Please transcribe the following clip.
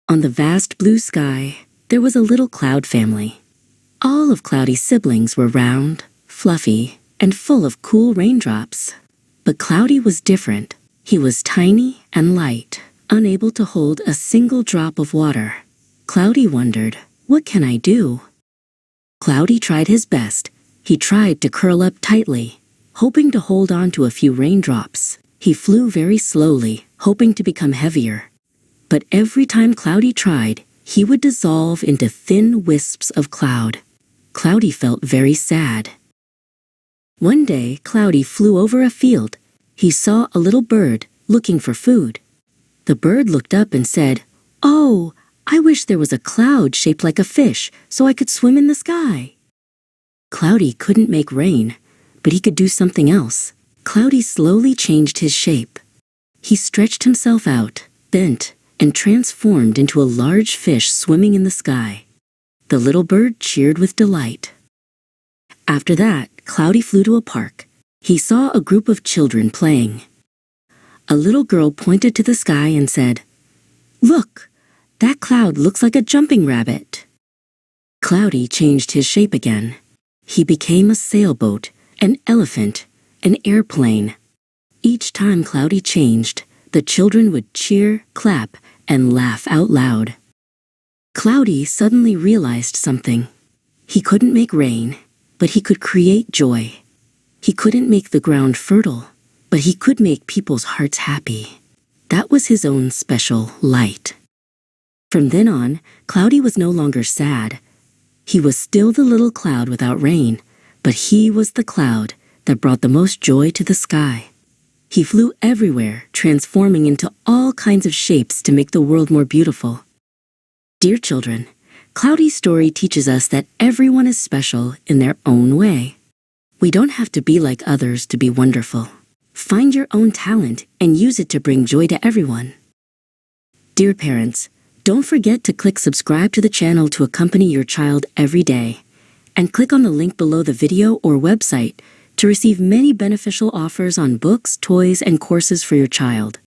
On the vast blue sky, there was a little cloud family. All of Cloudy's siblings were round, fluffy, and full of cool raindrops. But Cloudy was different. He was tiny and light, unable to hold a single drop of water. Cloudy wondered, "What can I do?" Cloudy tried his best. He tried to curl up tightly, hoping to hold on to a few raindrops. He flew very slowly, hoping to become heavier. But every time Cloudy tried, he would dissolve into thin wisps of cloud. Cloudy felt very sad. One day, Cloudy flew over a field. He saw a little bird looking for food. The bird looked up and said, "Oh, I wish there was a cloud shaped like a fish so I could swim in the sky." Cloudy couldn't make rain, but he could do something else. Cloudy slowly changed his shape. He stretched himself out, bent, and transformed into a large fish swimming in the sky. The little bird cheered with delight. After that, Cloudy flew to a park. He saw a group of children playing. A little girl pointed to the sky and said, "Look, that cloud looks like a jumping rabbit." Cloudy changed his shape again. He became a sailboat, an elephant, an airplane. Each time Cloudy changed, the children would cheer, clap, and laugh out loud. Cloudy suddenly realized something. He couldn't make rain, but he could create joy. He couldn't make the ground fertile, but he could make people's hearts happy. That was his own special light. From then on, Cloudy was no longer sad. He was still the little cloud without rain, but he was the cloud that brought the most joy to the sky. He flew everywhere, transforming into all kinds of shapes to make the world more beautiful. Dear children, Cloudy's story teaches us that everyone is special in their own way. We don't have to be like others to be wonderful. Find your own talent and use it to bring joy to everyone. Dear parents, don't forget to click subscribe to the channel to accompany your child every day, and click on the link below the video or website to receive many beneficial offers on books, toys, and courses for your child.